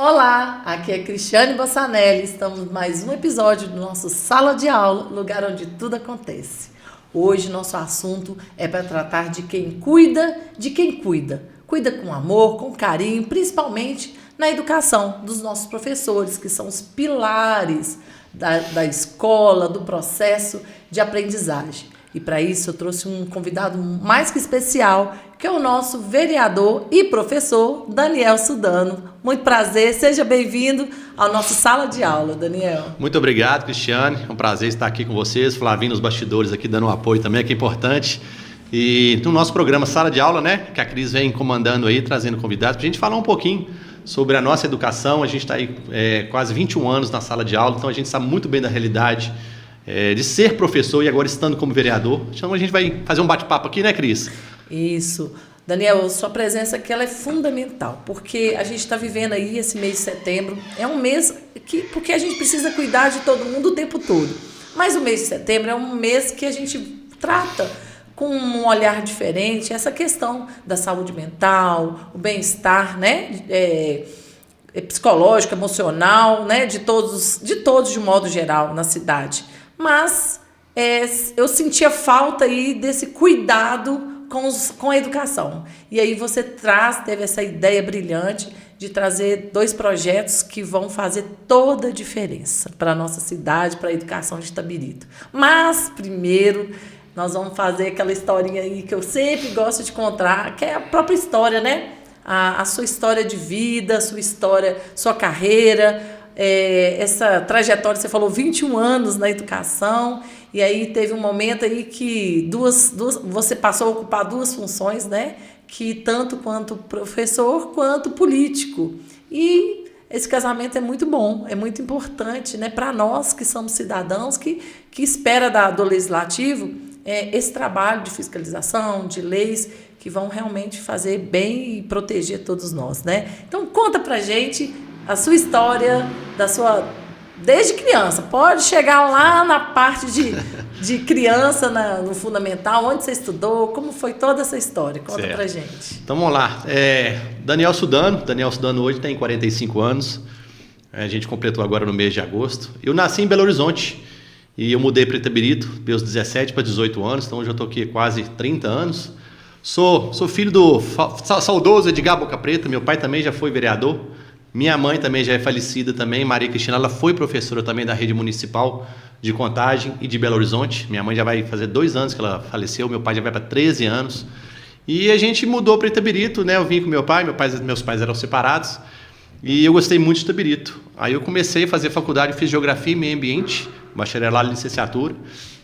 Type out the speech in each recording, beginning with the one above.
Olá, aqui é Cristiane Bossanelli, estamos em mais um episódio do nosso Sala de Aula, lugar onde tudo acontece. Hoje nosso assunto é para tratar de quem cuida de quem cuida. Cuida com amor, com carinho, principalmente na educação dos nossos professores, que são os pilares da escola, do processo de aprendizagem. E para isso eu trouxe um convidado mais que especial, que é o nosso vereador e professor Daniel Sudano. Muito prazer, seja bem-vindo à nossa sala de aula, Daniel. Muito obrigado, Cristiane. É um prazer estar aqui com vocês. Flavinho nos bastidores aqui dando um apoio também, que é importante. E no nosso programa Sala de Aula, né, que a Cris vem comandando aí, trazendo convidados, para a gente falar um pouquinho sobre a nossa educação. A gente está aí quase 21 anos na sala de aula, então a gente sabe muito bem da realidade de ser professor e agora estando como vereador. Então a gente vai fazer um bate-papo aqui, né, Cris? Isso. Daniel, sua presença aqui ela é fundamental, porque a gente está vivendo aí esse mês de setembro. É um mês porque a gente precisa cuidar de todo mundo o tempo todo. Mas o mês de setembro é um mês que a gente trata com um olhar diferente essa questão da saúde mental, o bem-estar, né? Psicológico, emocional, né? De todos de modo geral na cidade. Mas eu sentia falta aí desse cuidado com a educação. E aí você teve essa ideia brilhante de trazer 2 projetos que vão fazer toda a diferença para a nossa cidade, para a educação de Itabirito. Mas, primeiro, nós vamos fazer aquela historinha aí que eu sempre gosto de contar, que é a própria história, né? A sua história de vida, a sua história, sua carreira, essa trajetória, você falou 21 anos na educação, e aí teve um momento aí que você passou a ocupar 2 funções, né? Que tanto quanto professor quanto político. E esse casamento é muito bom, é muito importante, né? Para nós que somos cidadãos, que espera do legislativo esse trabalho de fiscalização, de leis que vão realmente fazer bem e proteger todos nós, né? Então conta pra gente a sua história, desde criança. Pode chegar lá na parte de criança, no fundamental, onde você estudou, como foi toda essa história. Conta pra gente. Então vamos lá. Daniel Sudano hoje tem 45 anos. A gente completou agora no mês de agosto. Eu nasci em Belo Horizonte e eu mudei para Itabirito, meus 17 para 18 anos, então hoje eu estou aqui quase 30 anos. Sou filho do saudoso Edgar Boca Preta, meu pai também já foi vereador. Minha mãe também já é falecida também, Maria Cristina, ela foi professora também da rede municipal de Contagem e de Belo Horizonte. Minha mãe já vai fazer 2 anos que ela faleceu, meu pai já vai para 13 anos. E a gente mudou para Itabirito, né? Eu vim com meu pai, meus pais eram separados e eu gostei muito de Itabirito. Aí eu comecei a fazer faculdade, fiz Geografia e Meio Ambiente, bacharelado e licenciatura.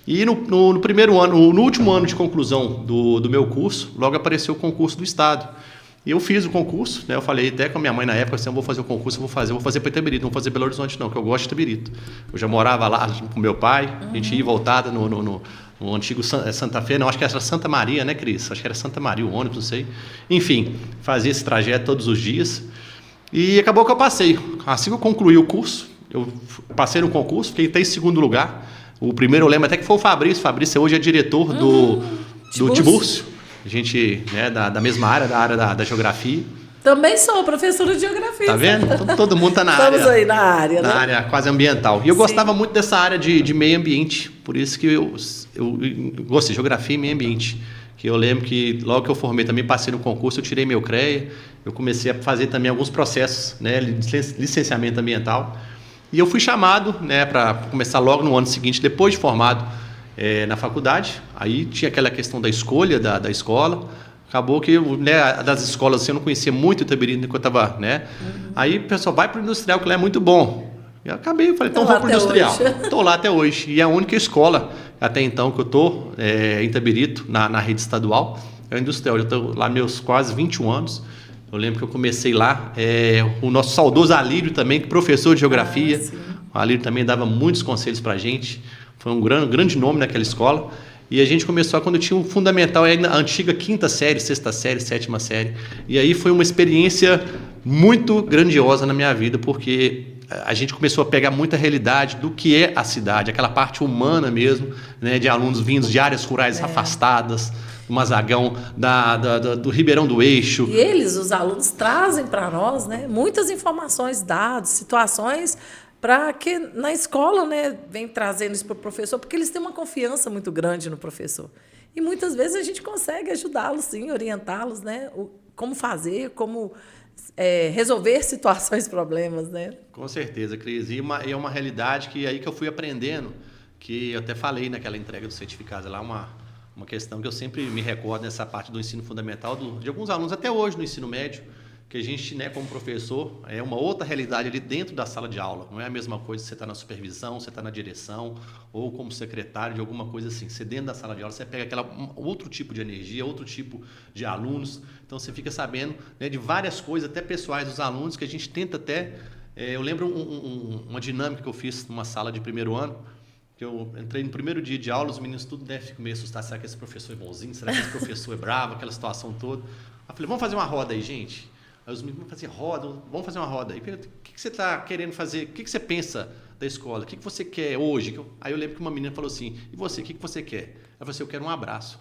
E no primeiro ano, no último ano de conclusão do meu curso, logo apareceu o concurso do Estado. E eu fiz o concurso, né? Eu falei até com a minha mãe na época, assim, eu vou fazer o concurso, eu vou fazer para Itabirito, não vou fazer Belo Horizonte não, que eu gosto de Itabirito. Eu já morava lá com meu pai, a gente ia voltada no antigo Santa Fé, não, acho que era Santa Maria, né, Cris? Acho que era Santa Maria, o ônibus, não sei. Enfim, fazia esse trajeto todos os dias. E acabou que eu passei. Assim que eu concluí o curso, eu passei no concurso, fiquei até em segundo lugar. O primeiro eu lembro até que foi o Fabrício. Fabrício hoje é diretor do Tiburcio. A gente, né, da mesma área, da área da geografia. Também sou professora de geografia. Tá vendo? Todo mundo está na área. Estamos aí na área, né? Na área quase ambiental. E eu gostava muito dessa área de meio ambiente. Por isso que eu gostei de geografia e meio ambiente. Que eu lembro que logo que eu formei também, passei no concurso, eu tirei meu CREA. Eu comecei a fazer também alguns processos, né, de licenciamento ambiental. E eu fui chamado, né, para começar logo no ano seguinte, depois de formado, na faculdade. Aí tinha aquela questão da escolha da escola. Acabou que, né, das escolas assim, eu não conhecia muito Itabirito enquanto eu estava, né? Aí o pessoal vai para o industrial, que lá é muito bom. Eu falei, então vou para o industrial. Estou lá até hoje. E é a única escola, até então, que eu estou em Itabirito, na rede estadual, é o industrial. Eu estou lá meus quase 21 anos. Eu lembro que eu comecei lá. O nosso saudoso Alírio também, professor de geografia. O Alírio também dava muitos conselhos para a gente. Foi um grande nome naquela escola. E a gente começou quando tinha um fundamental, a antiga 5ª série, 6ª série, 7ª série. E aí foi uma experiência muito grandiosa na minha vida, porque a gente começou a pegar muita realidade do que é a cidade, aquela parte humana mesmo, né, de alunos vindos de áreas rurais afastadas, Mazagão, do Ribeirão do Eixo. E eles, os alunos, trazem para nós, né, muitas informações, dados, situações para que na escola, né, vem trazendo isso para o professor, porque eles têm uma confiança muito grande no professor. E muitas vezes a gente consegue ajudá-los, sim, orientá-los, né, como fazer, como resolver situações, problemas, né? Com certeza, Cris. E é uma realidade que aí que eu fui aprendendo, que eu até falei naquela entrega do certificado lá, uma questão que eu sempre me recordo nessa parte do ensino fundamental, de alguns alunos até hoje no ensino médio, que a gente, né, como professor, é uma outra realidade ali dentro da sala de aula. Não é a mesma coisa se você está na supervisão, você está na direção, ou como secretário de alguma coisa assim. Você dentro da sala de aula, você pega outro tipo de energia, outro tipo de alunos. Então, você fica sabendo, né, de várias coisas, até pessoais dos alunos, que a gente tenta até... eu lembro uma dinâmica que eu fiz numa sala de primeiro ano, que eu entrei no primeiro dia de aula, os meninos tudo devem ficar meio assustados. Será que esse professor é bonzinho? Será que esse professor é bravo? Aquela situação toda. Eu falei, vamos fazer uma roda aí, gente? Aí os meninos vão fazer roda, vamos fazer uma roda. Aí pergunta, o que você está querendo fazer? O que você pensa da escola? O que você quer hoje? Aí eu lembro que uma menina falou assim, e você, o que você quer? Ela falou assim, eu quero um abraço.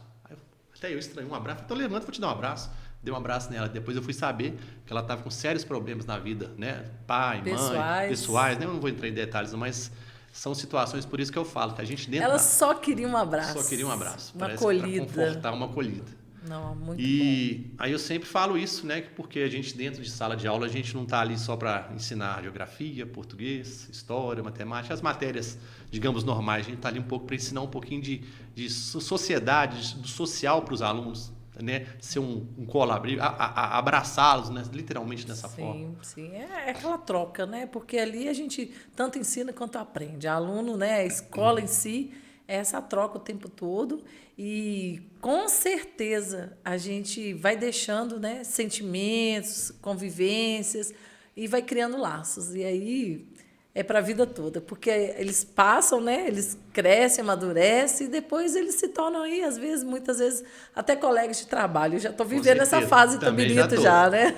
Até eu estranhei um abraço. Então levanta, vou te dar um abraço. Dei um abraço nela. Depois eu fui saber que ela estava com sérios problemas na vida, né? Pai, mãe, pessoais. Né? Eu não vou entrar em detalhes, mas são situações, por isso que eu falo, que a gente dentro... Ela só queria um abraço. Só queria um abraço. Uma acolhida. Para confortar, uma acolhida. Não, muito e bom. Aí eu sempre falo isso, né? Porque a gente dentro de sala de aula, a gente não está ali só para ensinar geografia, português, história, matemática, as matérias, digamos, normais. A gente está ali um pouco para ensinar um pouquinho de sociedade, do social para os alunos, né? Ser um colo abrir, abraçá-los, né? Literalmente dessa forma. Sim, é aquela troca, né? Porque ali a gente tanto ensina quanto aprende. Aluno, né? A escola em si é essa troca o tempo todo e com certeza a gente vai deixando, né, sentimentos, convivências e vai criando laços. E aí é para a vida toda, porque eles passam, né, eles crescem, amadurecem e depois eles se tornam aí, às vezes, muitas vezes, até colegas de trabalho. Eu já estou vivendo essa fase também, já, né?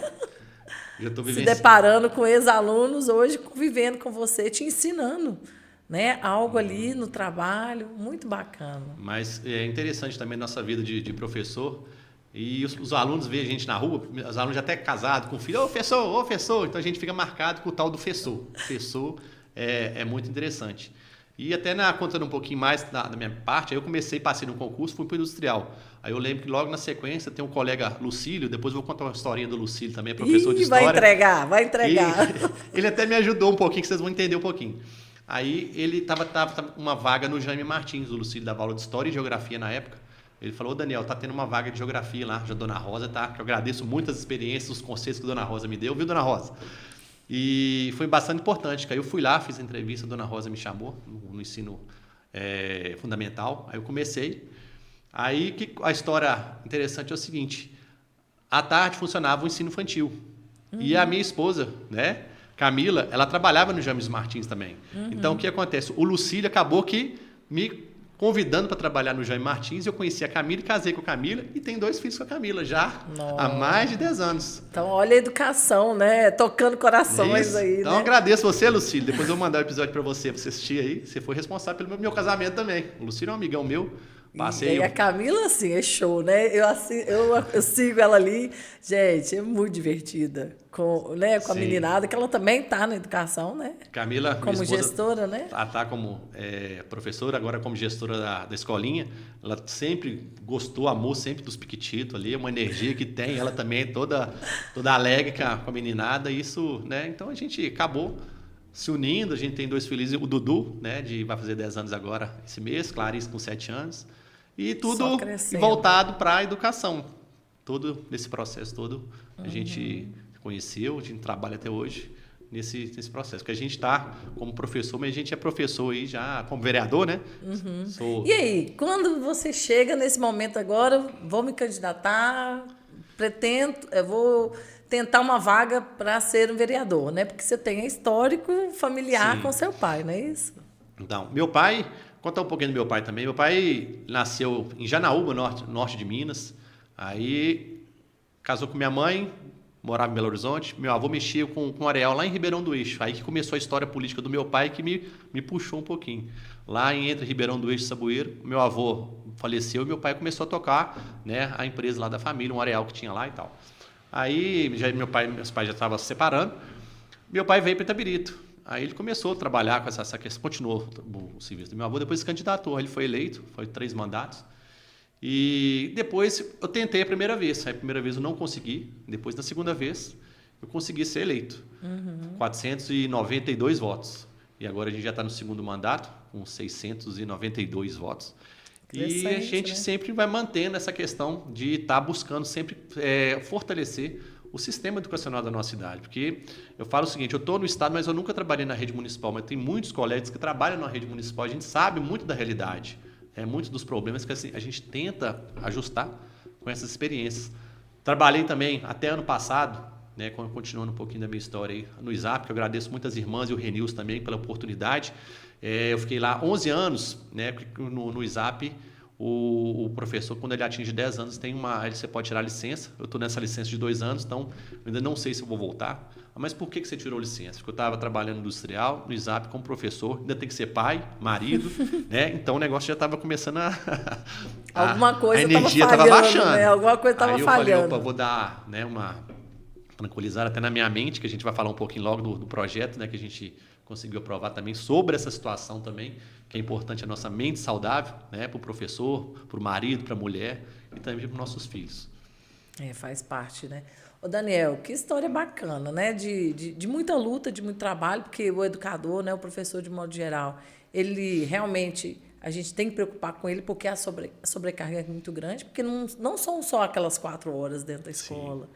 Já estou se deparando com ex-alunos hoje, convivendo com você, te ensinando, né? Algo ali no trabalho, muito bacana. Mas é interessante também a nossa vida de professor. E os alunos veem a gente na rua, os alunos já até casados com filho, ô professor, então a gente fica marcado com o tal do fessor. Fessor é muito interessante. E até contando um pouquinho mais da minha parte, aí eu passei no concurso, fui para o industrial. Aí eu lembro que logo na sequência tem um colega Lucílio, depois eu vou contar uma historinha do Lucílio também, professor de história. Vai entregar. Ele até me ajudou um pouquinho, que vocês vão entender um pouquinho. Aí ele tava uma vaga no Jaime Martins, o Lucílio dava aula de História e Geografia na época. Ele falou, Daniel, tá tendo uma vaga de Geografia lá, já Dona Rosa, tá? Que eu agradeço muito as experiências, os conceitos que a Dona Rosa me deu, viu, Dona Rosa? E foi bastante importante, que aí eu fui lá, fiz a entrevista, a Dona Rosa me chamou no ensino fundamental, aí eu comecei. Aí a história interessante é o seguinte, à tarde funcionava o ensino infantil, e a minha esposa, né, Camila, ela trabalhava no James Martins também. Então, o que acontece? O Lucílio acabou que me convidando para trabalhar no Jaime Martins, eu conheci a Camila e casei com a Camila e tenho 2 filhos com a Camila já há mais de 10 anos. Então, olha a educação, né? Tocando corações aí, então, né? agradeço você, Lucílio. Depois eu vou mandar o episódio para você assistir aí. Você foi responsável pelo meu casamento também. O Lucílio é um amigão meu. E a Camila, assim, é show, né? Eu sigo ela ali. Gente, é muito divertida. Com a meninada, que ela também está na educação, né? Camila, como gestora, né? Ela está como professora, agora como gestora da escolinha. Ela sempre gostou, amou sempre dos piquititos ali, uma energia que tem. Ela também é toda alegre com a meninada. Isso, né? Então a gente acabou se unindo. A gente tem 2 filhos, o Dudu, né? Vai fazer 10 anos agora esse mês, Clarice com 7 anos. E tudo voltado para a educação. Todo esse processo todo a gente conheceu, a gente trabalha até hoje nesse processo. Porque a gente está como professor, mas a gente é professor aí já como vereador, né? E aí, quando você chega nesse momento agora, vou me candidatar, vou tentar uma vaga para ser um vereador, né? Porque você tem histórico familiar com seu pai, não é isso? Então, meu pai... Contar um pouquinho do meu pai também. Meu pai nasceu em Janaúba, norte de Minas. Aí casou com minha mãe, morava em Belo Horizonte, meu avô mexia com areal lá em Ribeirão do Eixo. Aí que começou a história política do meu pai, que me puxou um pouquinho. Lá entre Ribeirão do Eixo e Saboeiro, meu avô faleceu e meu pai começou a tocar, né, a empresa lá da família, um areal que tinha lá e tal. Aí meus pais já estavam se separando, meu pai veio para Itabirito. Aí ele começou a trabalhar com essa questão, continuou o serviço do meu avô, depois se candidatou, ele foi eleito, foi 3 mandatos. E depois eu tentei a primeira vez. Aí a primeira vez eu não consegui. Depois, na segunda vez, eu consegui ser eleito. 492 votos. E agora a gente já está no segundo mandato, com 692 votos. E a gente sempre vai mantendo essa questão de estar buscando sempre fortalecer o sistema educacional da nossa cidade. Porque eu falo o seguinte, eu estou no estado, mas eu nunca trabalhei na rede municipal. Mas tem muitos colegas que trabalham na rede municipal. A gente sabe muito da realidade. Muitos dos problemas que assim, a gente tenta ajustar com essas experiências. Trabalhei também até ano passado, né, continuando um pouquinho da minha história aí, no ISAP, que eu agradeço muito as irmãs e o Renils também pela oportunidade. Eu fiquei lá 11 anos, né, no ISAP. O professor, quando ele atinge 10 anos, você pode tirar licença. Eu estou nessa licença de 2 anos, então eu ainda não sei se eu vou voltar. Mas por que você tirou licença? Porque eu estava trabalhando no industrial, no ISAP, como professor, ainda tem que ser pai, marido, né? Então o negócio já estava começando alguma coisa a energia estava baixando. Né? Alguma coisa estava falhando. Aí eu falei, opa, vou dar, né, uma tranquilizada até na minha mente, que a gente vai falar um pouquinho logo do projeto, né, que a gente conseguiu aprovar também sobre essa situação também, que é importante a nossa mente saudável, né, para o professor, para o marido, para a mulher e também para os nossos filhos. Faz parte, né? Ô Daniel, que história bacana, né? De muita luta, de muito trabalho, porque o educador, né, o professor de modo geral, ele realmente, a gente tem que preocupar com ele, porque a sobrecarga é muito grande, porque não são só aquelas 4 horas dentro da escola.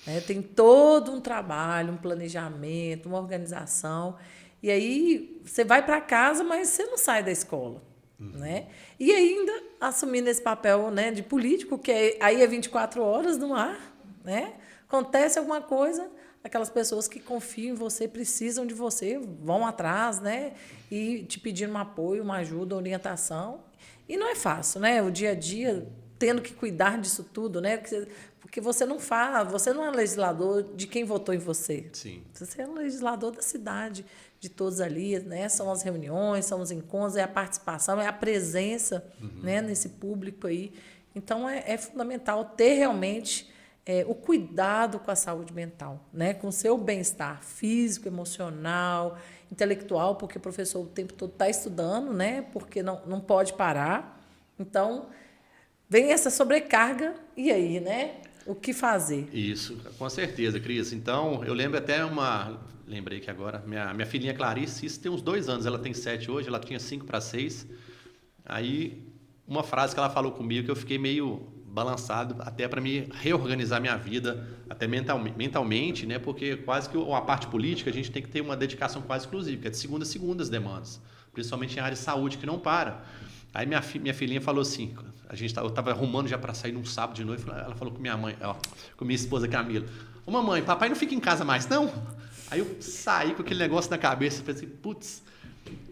Né? Tem todo um trabalho, um planejamento, uma organização. E aí você vai para casa, mas você não sai da escola. Né? E ainda assumindo esse papel, né, de político, que aí é 24 horas no ar. Né? Acontece alguma coisa, aquelas pessoas que confiam em você, precisam de você, vão atrás, né? E te pedindo um apoio, uma ajuda, uma orientação. E não é fácil, né? O dia a dia tendo que cuidar disso tudo, né? Porque você não é legislador de quem votou em você. Sim. Você é um legislador da cidade, de todos ali, né? São as reuniões, são os encontros, é a participação, é a presença, né, nesse público aí. Então, é fundamental ter realmente o cuidado com a saúde mental, né? Com o seu bem-estar físico, emocional, intelectual, porque o professor o tempo todo está estudando, né? Porque não pode parar. Então, vem essa sobrecarga, e aí, né? O que fazer? Isso, com certeza, Cris. Então, eu lembro até lembrei que agora, minha filhinha Clarice, isso tem uns 2 anos, ela tem 7 hoje, ela tinha 5 para 6. Aí, uma frase que ela falou comigo que eu fiquei meio balançado, até para me reorganizar minha vida, até mentalmente, né? Porque quase que a parte política a gente tem que ter uma dedicação quase exclusiva, que é de segunda a segunda as demandas, principalmente em área de saúde, que não para. Aí minha filhinha falou assim, eu estava arrumando já para sair num sábado de noite, ela falou com minha mãe, com minha esposa Camila, ô mamãe, papai não fica em casa mais, não? Aí eu saí com aquele negócio na cabeça, pensei, putz,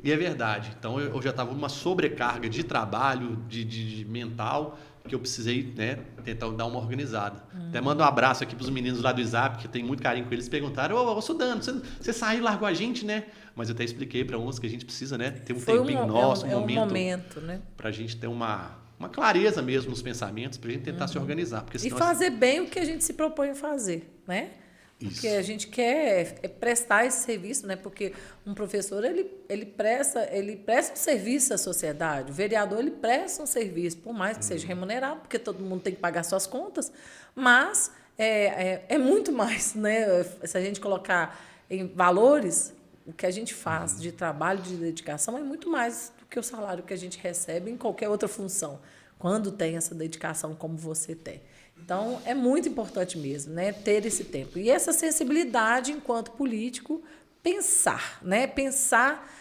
e é verdade. Então eu já estava numa sobrecarga de trabalho, de mental, que eu precisei, né, tentar dar uma organizada. Até mando um abraço aqui para os meninos lá do ISAP, que eu tenho muito carinho com eles, perguntaram, ô Sudano, você saiu e largou a gente, né? Mas eu até expliquei para uns que a gente precisa, né, ter um tempinho nosso, um momento, né, para a gente ter uma clareza mesmo nos pensamentos, para a gente tentar se organizar. Porque senão e fazer bem o que a gente se propõe a fazer, né? Porque a gente quer prestar esse serviço, né? Porque um professor ele presta um serviço à sociedade. O vereador ele presta um serviço, por mais que seja remunerado, porque todo mundo tem que pagar suas contas, mas é muito mais, né? Se a gente colocar em valores, o que a gente faz de trabalho, de dedicação, é muito mais do que o salário que a gente recebe em qualquer outra função, quando tem essa dedicação como você tem. Então, é muito importante mesmo, né, ter esse tempo. E essa sensibilidade, enquanto político, pensar, né, pensar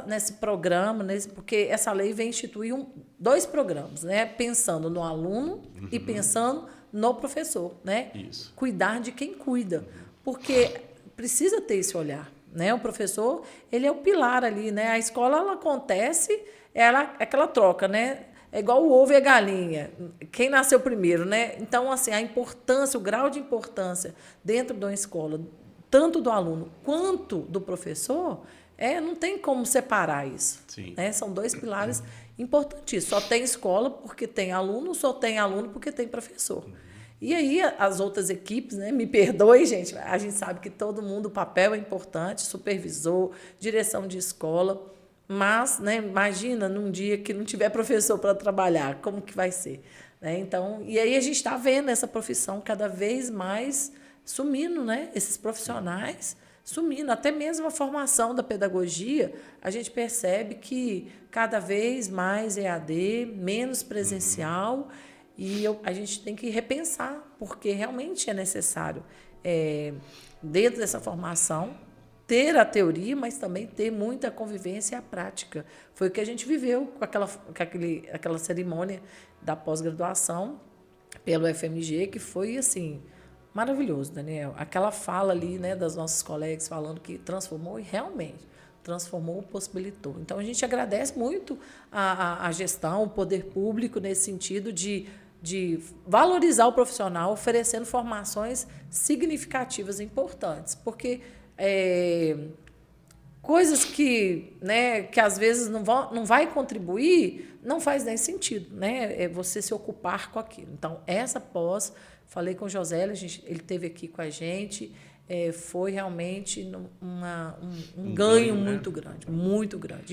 nesse programa, porque essa lei vem instituir 2 programas, né, pensando no aluno e pensando no professor. Né? Isso. Cuidar de quem cuida, porque precisa ter esse olhar. Né? O professor ele é o pilar ali. Né? A escola ela acontece, aquela troca, né? é igual o ovo e a galinha. Quem nasceu primeiro, né? Então, assim, a importância, o grau de importância dentro de uma escola, tanto do aluno quanto do professor, não tem como separar isso. Sim. Né? São dois pilares importantíssimos. Só tem escola porque tem aluno, só tem aluno porque tem professor. E aí as outras equipes, né, me perdoe, gente, a gente sabe que todo mundo, o papel é importante, supervisor, direção de escola, mas, né, imagina num dia que não tiver professor para trabalhar, como que vai ser? Né? Então, e aí a gente está vendo essa profissão cada vez mais sumindo, né? Esses profissionais sumindo, até mesmo a formação da pedagogia, a gente percebe que cada vez mais EAD, menos presencial, e a gente tem que repensar, porque realmente é necessário, dentro dessa formação, ter a teoria, mas também ter muita convivência e a prática. Foi o que a gente viveu com aquela cerimônia da pós-graduação pelo FMG, que foi assim maravilhoso, Daniel. Aquela fala ali, né, das nossas colegas falando que transformou, e realmente transformou, possibilitou. Então, a gente agradece muito a gestão, o poder público, nesse sentido de valorizar o profissional, oferecendo formações significativas, importantes, porque coisas que, né, que às vezes não vai contribuir, não faz nem sentido, né? É você se ocupar com aquilo. Então, essa pós, falei com o José, ele esteve aqui com a gente, foi realmente um ganho, né? Muito grande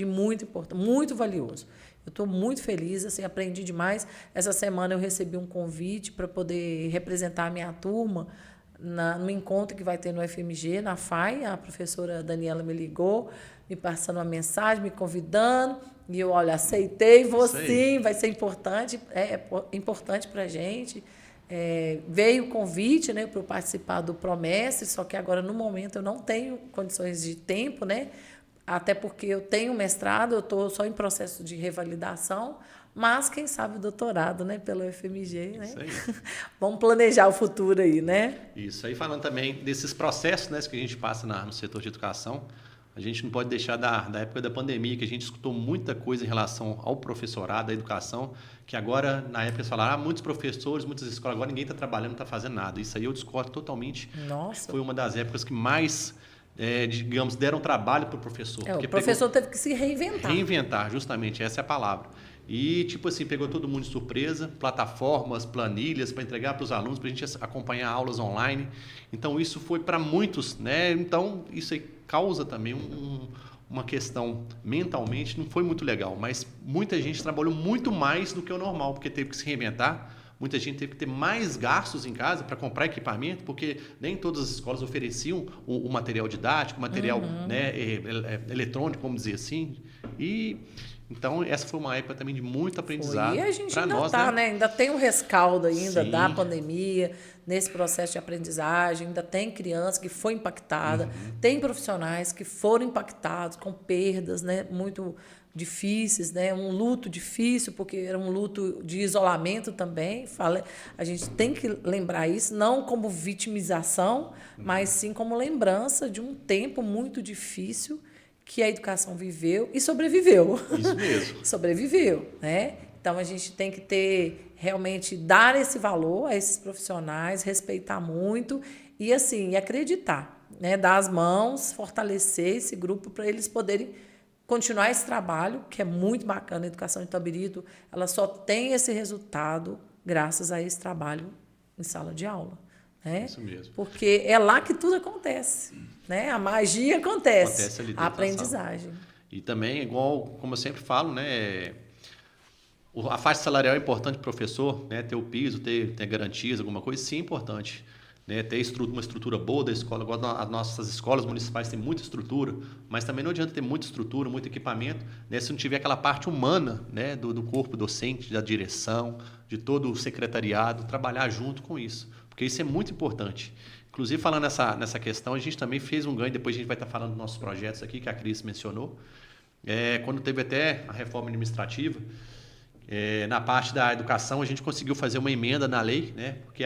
e muito importante, muito valioso. Eu estou muito feliz, assim, aprendi demais. Essa semana eu recebi um convite para poder representar a minha turma no encontro que vai ter no FMG, na FAI. A professora Daniela me ligou, me passando uma mensagem, me convidando, e eu, olha, aceitei, vou sim, vai ser importante, importante para a gente. Veio o convite, né, para eu participar do Promestre, só que agora, no momento, eu não tenho condições de tempo, né, até porque eu tenho mestrado, eu estou só em processo de revalidação, mas quem sabe o doutorado, né, pelo FMG, né? Isso aí. Vamos planejar o futuro aí, né? Isso aí, falando também desses processos, né, que a gente passa no setor de educação, a gente não pode deixar da época da pandemia, que a gente escutou muita coisa em relação ao professorado, à educação, que agora, na época, eles falaram, muitos professores, muitas escolas, agora ninguém está trabalhando, não está fazendo nada. Isso aí eu discordo totalmente. Nossa. Foi uma das épocas que mais, digamos, deram trabalho para o professor. O professor teve que se reinventar. Reinventar, justamente, essa é a palavra. E, tipo assim, pegou todo mundo de surpresa, plataformas, planilhas para entregar para os alunos, para a gente acompanhar aulas online. Então, isso foi para muitos, né? Então, isso aí causa também uma questão mentalmente, não foi muito legal, mas muita gente trabalhou muito mais do que o normal, porque teve que se reinventar. Muita gente teve que ter mais gastos em casa para comprar equipamento, porque nem todas as escolas ofereciam o material didático, o material né, eletrônico, vamos dizer assim. E então essa foi uma época também de muito aprendizado. E a gente ainda está, né? Ainda tem um rescaldo ainda da pandemia, nesse processo de aprendizagem, ainda tem criança que foi impactada, tem profissionais que foram impactados com perdas, né, muito difíceis, né? Um luto difícil, porque era um luto de isolamento também. A gente tem que lembrar isso, não como vitimização, mas sim como lembrança de um tempo muito difícil que a educação viveu e sobreviveu. Isso mesmo. Sobreviveu, né? Então, a gente tem que realmente dar esse valor a esses profissionais, respeitar muito e, assim, acreditar, né? Dar as mãos, fortalecer esse grupo para eles poderem continuar esse trabalho, que é muito bacana. A educação de Itabirito, ela só tem esse resultado graças a esse trabalho em sala de aula. Né? Isso mesmo. Porque é lá que tudo acontece. Né? A magia acontece ali a aprendizagem. E também, igual, como eu sempre falo, né, a faixa salarial é importante para o professor, né, ter o piso, ter garantias, alguma coisa, sim, é importante. Né, ter uma estrutura boa da escola. Agora, as nossas escolas municipais têm muita estrutura, mas também não adianta ter muita estrutura, muito equipamento, né, se não tiver aquela parte humana, né, do corpo docente, da direção, de todo o secretariado, trabalhar junto com isso, porque isso é muito importante. Inclusive, falando nessa questão, a gente também fez um ganho, depois a gente vai estar falando dos nossos projetos aqui, que a Cris mencionou, quando teve até a reforma administrativa, Na parte da educação, a gente conseguiu fazer uma emenda na lei, né? Porque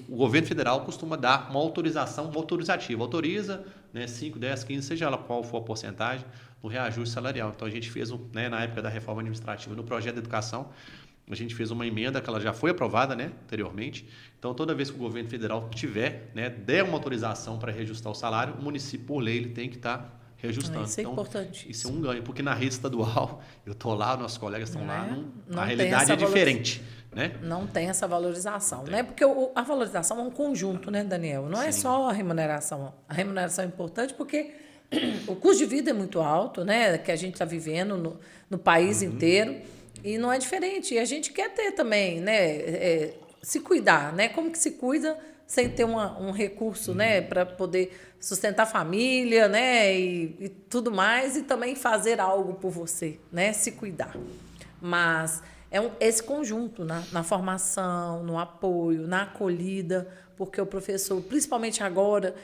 o governo federal costuma dar uma autorização, uma autorizativa. Autoriza, né, 5, 10, 15, seja lá qual for a porcentagem, no reajuste salarial. Então, a gente fez, né, na época da reforma administrativa, no projeto de educação, a gente fez uma emenda que ela já foi aprovada, né, anteriormente. Então, toda vez que o governo federal tiver, né, der uma autorização para reajustar o salário, o município, por lei, ele tem que estar reajustando. Isso é importante. Isso é um ganho, porque na rede estadual, eu estou lá, nossos colegas estão lá, a tem realidade é diferente. Né? Não tem essa valorização, né? Porque a valorização é um conjunto, né, Daniel? Não é só a remuneração. A remuneração é importante porque o custo de vida é muito alto, né? Que a gente está vivendo no país inteiro. E não é diferente. E a gente quer ter também, né? Se cuidar, né? Como que se cuida sem ter um recurso, né, para poder sustentar a família, né, e tudo mais, e também fazer algo por você, né, se cuidar. Mas esse conjunto na formação, no apoio, na acolhida, porque o professor, principalmente agora,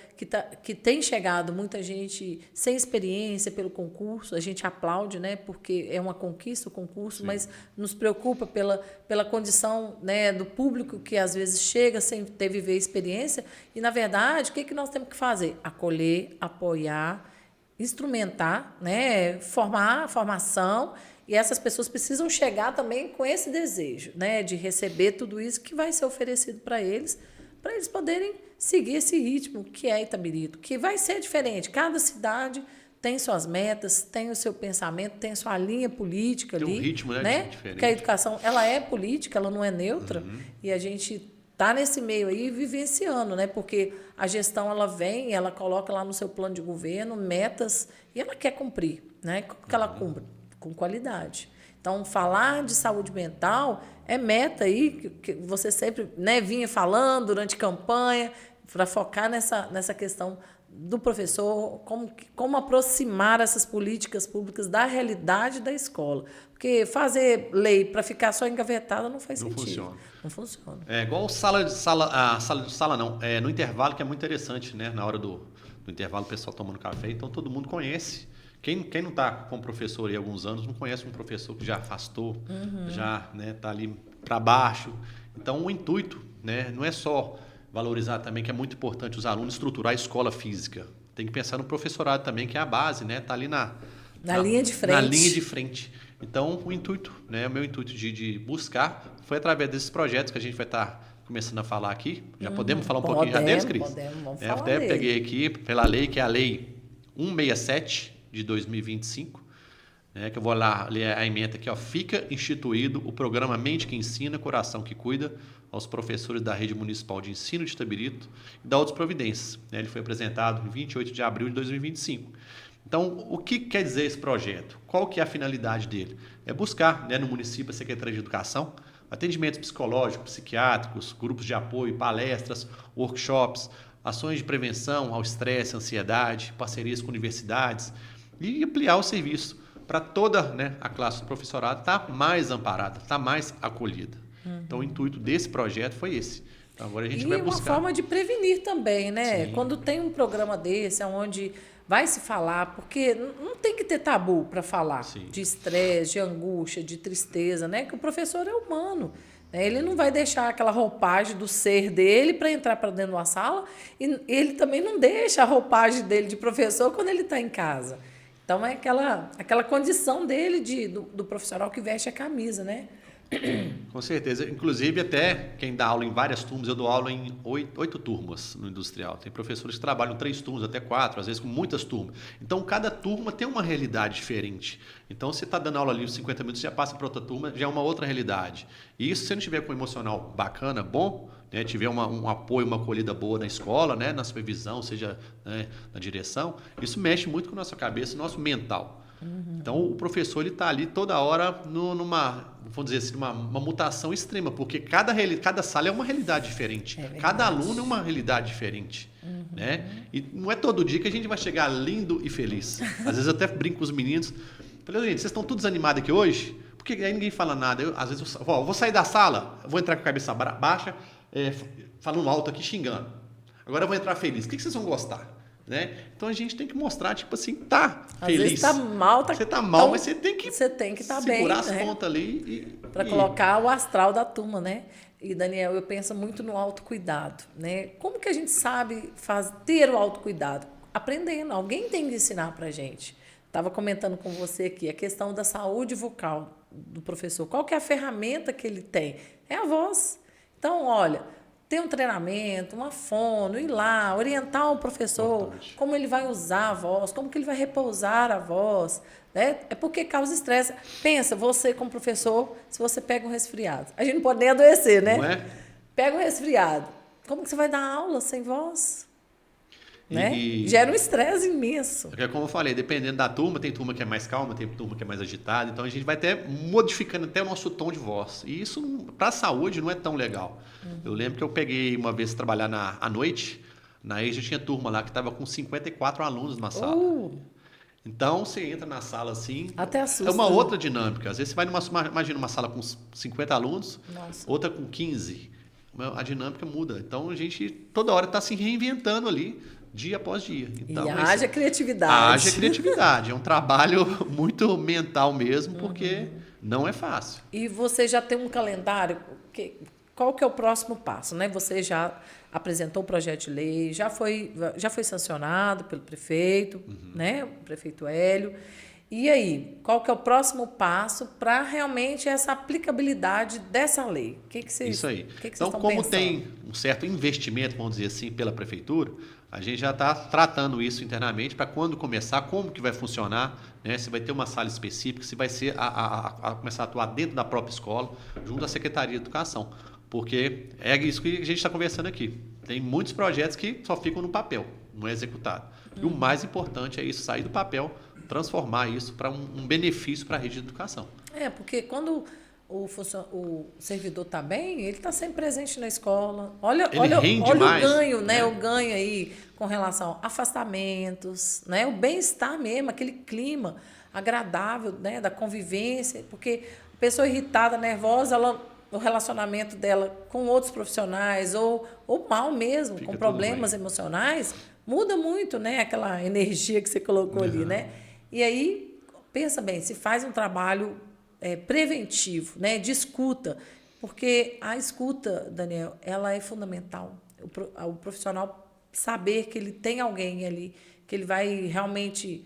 que tem chegado muita gente sem experiência pelo concurso, a gente aplaude, né, porque é uma conquista o concurso, sim, mas nos preocupa pela condição, né, do público que às vezes chega sem ter viver experiência. E, na verdade, o que nós temos que fazer? Acolher, apoiar, instrumentar, né, formação. E essas pessoas precisam chegar também com esse desejo, né, de receber tudo isso que vai ser oferecido para eles poderem seguir esse ritmo que é Itabirito, que vai ser diferente. Cada cidade tem suas metas, tem o seu pensamento, tem sua linha política ali. Tem um ritmo, né? Diferente. Porque a educação, ela é política, ela não é neutra, e a gente está nesse meio aí vivenciando, né? Porque a gestão, ela vem, ela coloca lá no seu plano de governo metas e ela quer cumprir, né? Como que ela cumpre? Com qualidade. Então, falar de saúde mental é meta aí, que você sempre, né, vinha falando durante campanha, para focar nessa questão do professor, como aproximar essas políticas públicas da realidade da escola. Porque fazer lei para ficar só engavetada não faz sentido. Não funciona. É igual no intervalo, que é muito interessante, né? Na hora do intervalo, o pessoal tomando café, então todo mundo conhece. Quem não está com o professor aí há alguns anos não conhece um professor que já afastou, já está ali para baixo. Então, o intuito, né, não é só valorizar também, que é muito importante os alunos estruturar a escola física. Tem que pensar no professorado também, que é a base, né? Está ali na linha de frente. Na linha de frente. Então, o intuito, né, o meu intuito de buscar foi através desses projetos que a gente vai estar começando a falar aqui. Já podemos falar um pouquinho já deles, Cris? Vamos falar até dele. Peguei aqui pela lei, que é a Lei 167 de 2025, né, que eu vou lá ler a ementa aqui, ó. Fica instituído o programa Mente que Ensina, Coração que Cuida aos professores da Rede Municipal de Ensino de Itabirito e da outras providências. Né, ele foi apresentado em 28 de abril de 2025. Então, o que quer dizer esse projeto? Qual que é a finalidade dele? É buscar, né, no município, a Secretaria de Educação, atendimentos psicológicos, psiquiátricos, grupos de apoio, palestras, workshops, ações de prevenção ao estresse, ansiedade, parcerias com universidades, e ampliar o serviço para toda, né, a classe do professorado estar mais amparada, estar mais acolhida. Então, o intuito desse projeto foi esse. Então, agora a gente vai buscar. E uma forma de prevenir também, né? Sim. Quando tem um programa desse, onde vai se falar, porque não tem que ter tabu para falar. Sim. De estresse, de angústia, de tristeza, né? Que o professor é humano. Ele não vai deixar aquela roupagem do ser dele para entrar para dentro de uma sala, e ele também não deixa a roupagem dele de professor quando ele está em casa. Então, é aquela condição dele do profissional que veste a camisa, né? Com certeza. Inclusive, até quem dá aula em várias turmas, eu dou aula em 8 turmas no industrial. Tem professores que trabalham 3 turmas, até 4, às vezes com muitas turmas. Então, cada turma tem uma realidade diferente. Então, você está dando aula ali uns 50 minutos, já passa para outra turma, já é uma outra realidade. E isso, se você não tiver com um emocional bacana, bom, né, tiver um apoio, uma acolhida boa na escola, né, na supervisão, seja, né, na direção, isso mexe muito com a nossa cabeça, nosso mental. Então, o professor está ali toda hora vamos dizer assim, uma mutação extrema, porque cada sala é uma realidade diferente. Cada aluno é uma realidade diferente. Né? E não é todo dia que a gente vai chegar lindo e feliz. Às vezes eu até brinco com os meninos. Falei, gente, vocês estão todos animados aqui hoje? Porque aí ninguém fala nada. Às vezes eu vou sair da sala, vou entrar com a cabeça baixa, falando alto aqui, xingando. Agora eu vou entrar feliz. O que vocês vão gostar? né? Então a gente tem que mostrar, tipo assim, tá Às feliz. vezes tá mal, Você tá mal, então, mas você tem que estar bem, segurar as né? pontas ali Para colocar o astral da turma, né? E, Daniel, eu penso muito no autocuidado, né? Como que a gente sabe ter o autocuidado? Aprendendo. Alguém tem que ensinar para a gente. Estava comentando com você aqui a questão da saúde vocal do professor. Qual que é a ferramenta que ele tem? É a voz. Então, olha, ter um treinamento, uma fono, ir lá, orientar o professor, Importante. como ele vai usar a voz, como que ele vai repousar a voz, né? É porque causa estresse. Pensa, você como professor, se você pega um resfriado, a gente não pode nem adoecer, né? Não é? Pega um resfriado, como que você vai dar aula sem voz? Né? E Gera um estresse imenso. é como eu falei, dependendo da turma, tem turma que é mais calma, tem turma que é mais agitada, então a gente vai até modificando até o nosso tom de voz. E isso, para a saúde, não é tão legal. Eu lembro que eu peguei uma vez trabalhar à noite, na EJA tinha turma lá que estava com 54 alunos na sala. Então, você entra na sala assim, Até assusta, é uma né? outra dinâmica. Às vezes você vai imagina uma sala com 50 alunos, Nossa. outra com 15. A dinâmica muda. Então, a gente toda hora está se reinventando ali, dia após dia. Então, E haja criatividade. haja criatividade. É um trabalho muito mental mesmo, porque não é fácil. E você já tem um calendário? Qual que é o próximo passo, né? Você já apresentou o projeto de lei, já foi sancionado pelo prefeito, né? O prefeito Hélio. E aí, qual que é o próximo passo para realmente essa aplicabilidade dessa lei? O que vocês, Isso aí. que vocês Então, estão como pensando? tem um certo investimento, vamos dizer assim, pela prefeitura, a gente já está tratando isso internamente para quando começar, como que vai funcionar, né? Se vai ter uma sala específica, se vai ser a começar a atuar dentro da própria escola, junto à Secretaria de Educação. Porque é isso que a gente está conversando aqui. Tem muitos projetos que só ficam no papel, não é executado. E o mais importante é isso, sair do papel, transformar isso para um benefício para a rede de educação. Porque quando o servidor está bem, ele está sempre presente na escola. Olha rende o mais, ganho, né? né? O ganho aí com relação a afastamentos, né? O bem-estar mesmo, aquele clima agradável, né? Da convivência, porque a pessoa irritada, nervosa, o relacionamento dela com outros profissionais ou mal mesmo, Fica com problemas tudo bem. emocionais, muda muito, né? Aquela energia que você colocou ali, né? E aí, pensa bem, se faz um trabalho preventivo, né? De escuta, porque a escuta, Daniel, ela é fundamental. O profissional saber que ele tem alguém ali, que ele vai realmente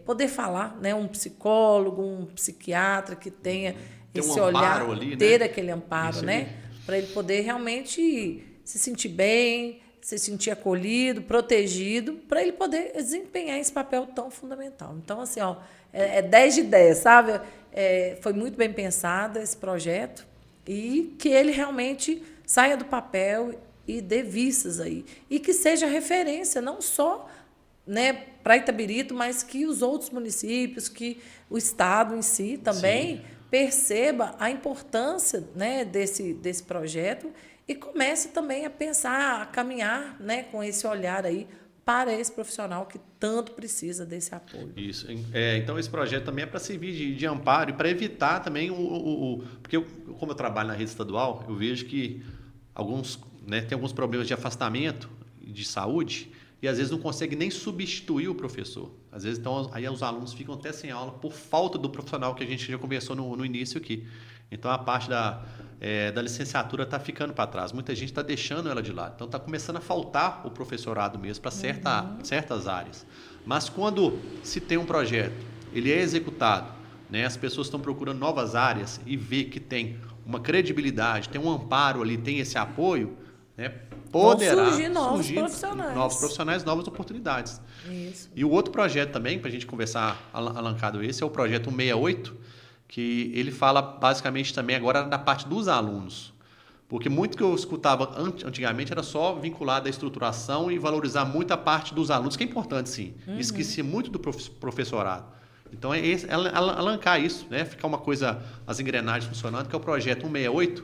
poder falar, né? Um psicólogo, um psiquiatra que tenha Ter um esse amparo olhar, ali, né? ter aquele amparo, Isso né? aí. Para ele poder realmente se sentir bem, se sentir acolhido, protegido, para ele poder desempenhar esse papel tão fundamental. Então, assim, ó, 10 de 10, sabe? Foi muito bem pensado esse projeto e que ele realmente saia do papel e dê vistas aí. E que seja referência, não só, né, para Itabirito, mas que os outros municípios, que o Estado em si também Sim. perceba a importância, né, desse projeto e comece também a pensar, a caminhar, né, com esse olhar aí para esse profissional que tanto precisa desse apoio. Isso. Então, esse projeto também é para servir de amparo e para evitar também porque como eu trabalho na rede estadual, eu vejo que tem alguns problemas de afastamento de saúde e às vezes não consegue nem substituir o professor. Às vezes, então, aí os alunos ficam até sem aula por falta do profissional que a gente já conversou no início aqui. Então, a parte da licenciatura está ficando para trás. Muita gente está deixando ela de lado. Então, está começando a faltar o professorado mesmo para certas áreas. Mas quando se tem um projeto, ele é executado, né, as pessoas estão procurando novas áreas e vê que tem uma credibilidade, tem um amparo ali, tem esse apoio, né, poderá surgir novos profissionais. Novas oportunidades. Isso. E o outro projeto também, para a gente conversar alancado esse, é o projeto 168, que ele fala basicamente também agora da parte dos alunos. Porque muito que eu escutava antigamente era só vinculado à estruturação e valorizar muito a parte dos alunos, que é importante sim. Esquecia muito do professorado. Então, é alancar isso, né? Ficar uma coisa, as engrenagens funcionando, que é o projeto 168.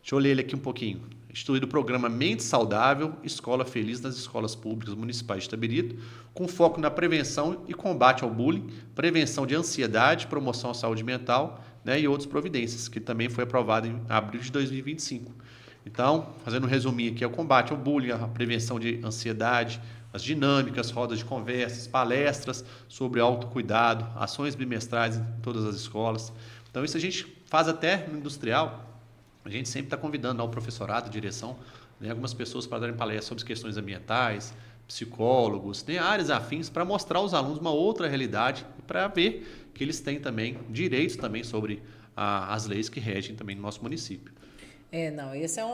Deixa eu ler ele aqui um pouquinho. Instituído o programa Mente Saudável, Escola Feliz nas Escolas Públicas Municipais de Itabirito, com foco na prevenção e combate ao bullying, prevenção de ansiedade, promoção à saúde mental, né, e outras providências, que também foi aprovado em abril de 2025. Então, fazendo um resuminho aqui, é o combate ao bullying, a prevenção de ansiedade, as dinâmicas, rodas de conversas, palestras sobre autocuidado, ações bimestrais em todas as escolas. Então isso a gente faz até no industrial. A gente sempre está convidando ao professorado, direção, né, algumas pessoas para darem palestras sobre questões ambientais, psicólogos, né, áreas afins, para mostrar aos alunos uma outra realidade e para ver que eles têm também direitos também sobre as leis que regem também no nosso município. Não, essa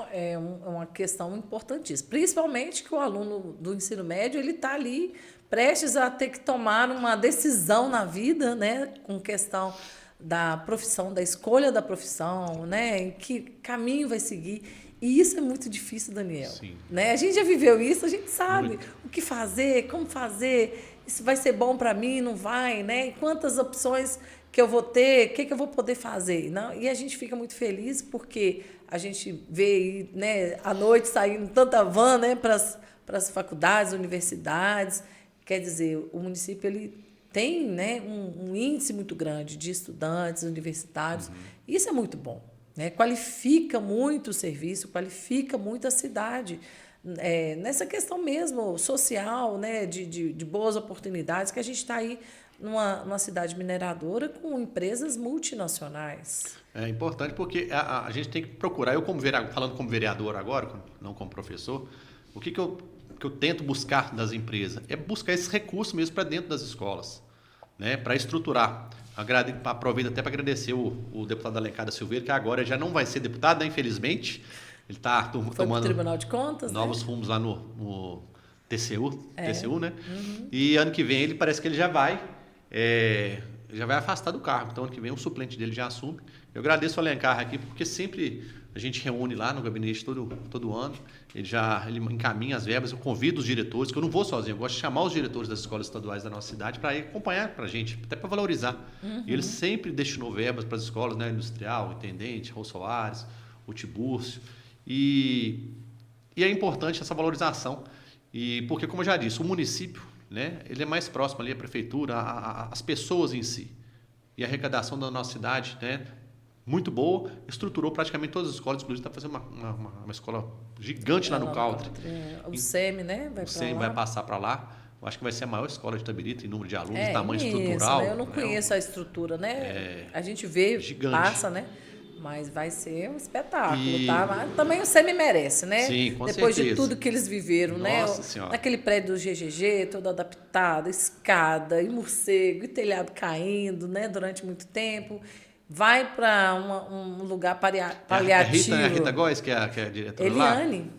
uma questão importantíssima. Principalmente que o aluno do ensino médio ele está ali prestes a ter que tomar uma decisão na vida, né, com questão da profissão, da escolha da profissão, né, em que caminho vai seguir. E isso é muito difícil, Daniel. Sim. Né? A gente já viveu isso, a gente sabe Muito. o que fazer, como fazer, isso vai ser bom para mim, não vai, né? E quantas opções que eu vou ter, o que eu vou poder fazer. Não? E a gente fica muito feliz porque a gente vê, né, à noite saindo tanta van, né, para as faculdades, universidades. Quer dizer, o município ele tem, né, um índice muito grande de estudantes universitários. Isso é muito bom. Né? Qualifica muito o serviço, qualifica muito a cidade. Nessa questão mesmo social, né? de boas oportunidades, que a gente está aí numa cidade mineradora com empresas multinacionais. É importante porque a gente tem que procurar, eu como vereador, falando como vereador agora, não como professor, o que eu tento buscar das empresas? É buscar esses recursos mesmo para dentro das escolas, né? Para estruturar. Aproveito até para agradecer o deputado Alencar da Silveira, que agora já não vai ser deputado, né, infelizmente. Ele está tomando Tribunal de Contas, novos né? rumos lá no TCU, né? E ano que vem ele parece que ele já vai afastar do cargo. Então ano que vem o suplente dele já assume. Eu agradeço o Alencar aqui, porque sempre a gente reúne lá no gabinete todo ano. Ele encaminha as verbas, eu convido os diretores, que eu não vou sozinho, eu gosto de chamar os diretores das escolas estaduais da nossa cidade para ir acompanhar para a gente, até para valorizar. E ele sempre destinou verbas para as escolas, né, Industrial, Intendente, Rô Soares, o Tibúrcio. E é importante essa valorização, porque, como eu já disse, o município, né, ele é mais próximo ali, a prefeitura, as pessoas em si. E a arrecadação da nossa cidade, né, muito boa, estruturou praticamente todas as escolas, inclusive está fazendo uma escola gigante lá no Country. O SEMI, né? O SEMI vai passar para lá. Eu acho que vai ser a maior escola de Itabirito em número de alunos, tamanho imensa, estrutural. né? Eu não conheço a estrutura, né? A gente vê, gigante. Passa, né? Mas vai ser um espetáculo, tá? Mas também o SEMI merece, né? Sim, com Depois certeza. de tudo que eles viveram, né? Nossa Senhora. Naquele prédio do GGG, todo adaptado, escada, e morcego, e telhado caindo, né? Durante muito tempo. Vai para um lugar paliativo. A Rita Góes, que é a diretora lá? Eliane.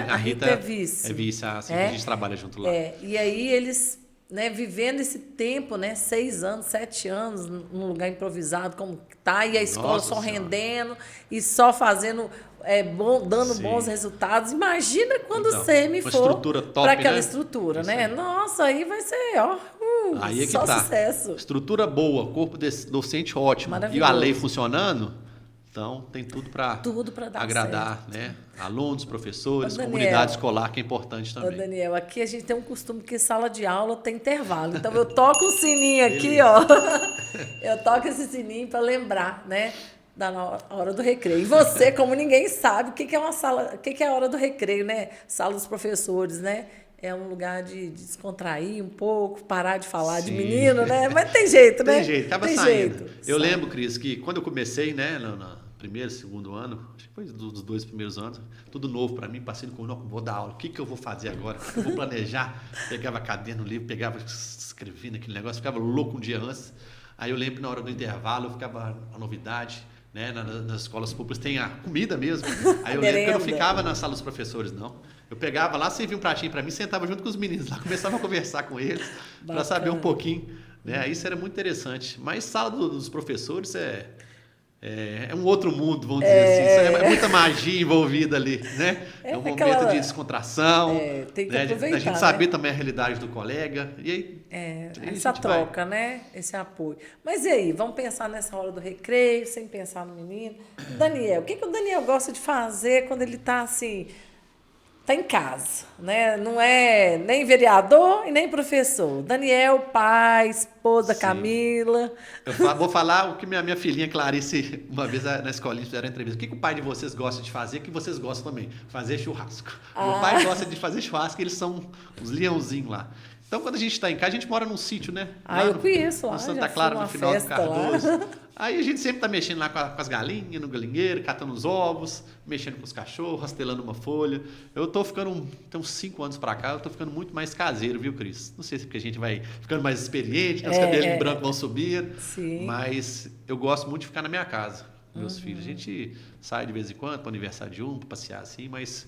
A Rita é vice. É vice, assim, a gente trabalha junto lá. E aí eles, né, vivendo esse tempo, né, 6 anos, 7 anos, num lugar improvisado como tá, e a escola só rendendo e só fazendo, dando bons resultados. Imagina quando o SEMI for para aquela estrutura, né? Nossa, aí vai ser, aí é que só tá. sucesso. Estrutura boa, corpo docente ótimo, e a lei funcionando, então tem tudo para agradar, certo, né? Alunos, professores, comunidade escolar, que é importante também. Daniel, aqui a gente tem um costume que sala de aula tem intervalo. Então eu toco o sininho aqui, ó. Eu toco esse sininho para lembrar, né, da hora do recreio. E você, como ninguém sabe, o que é uma sala, o que é a hora do recreio, né? Sala dos professores, né? É um lugar de descontrair um pouco, parar de falar de menino, né? Mas tem jeito, né? Tem jeito, acaba saindo. Eu lembro, Cris, que quando eu comecei, né, no primeiro, segundo ano, acho que foi dos 2 primeiros anos, tudo novo para mim, passei no curso, vou dar aula, o que eu vou fazer agora? Eu vou planejar, pegava caderno, livro, escrevia naquele negócio, ficava louco um dia antes. Aí eu lembro que na hora do intervalo, ficava a novidade, né? Nas escolas públicas tem a comida mesmo. Aí eu lembro que eu não ficava na sala dos professores, não. Eu pegava lá, servia um pratinho para mim, sentava junto com os meninos lá, começava a conversar com eles, para saber um pouquinho, né? Isso era muito interessante. Mas sala dos professores é um outro mundo, vamos dizer assim. É muita magia envolvida ali, né? É um momento de descontração, tem que aproveitar, a gente saber também a realidade do colega. E aí, essa troca, né? Esse apoio. Mas e aí, vamos pensar nessa hora do recreio, sem pensar no menino. Daniel, o que o Daniel gosta de fazer quando ele está assim, tá em casa, né? Não é nem vereador e nem professor. Daniel, pai, esposa da Sim. Camila. Vou falar o que minha filhinha Clarice, uma vez na escolinha, fizeram uma entrevista. O que o pai de vocês gosta de fazer, que vocês gostam também? Fazer churrasco. Meu pai gosta de fazer churrasco, eles são os leãozinhos lá. Então, quando a gente está em casa, a gente mora num sítio, né? Eu conheço lá. No Santa já Clara, fui no final do Cardoso. Lá. Aí a gente sempre tá mexendo lá com as galinhas, no galinheiro, catando os ovos, mexendo com os cachorros, rastelando uma folha. Eu tô ficando, tem uns 5 anos pra cá, eu tô ficando muito mais caseiro, viu, Cris? Não sei se é porque a gente vai ficando mais experiente, os cabelos brancos vão subir. Sim. Mas eu gosto muito de ficar na minha casa, com meus filhos. A gente sai de vez em quando para aniversário de pra passear assim, mas...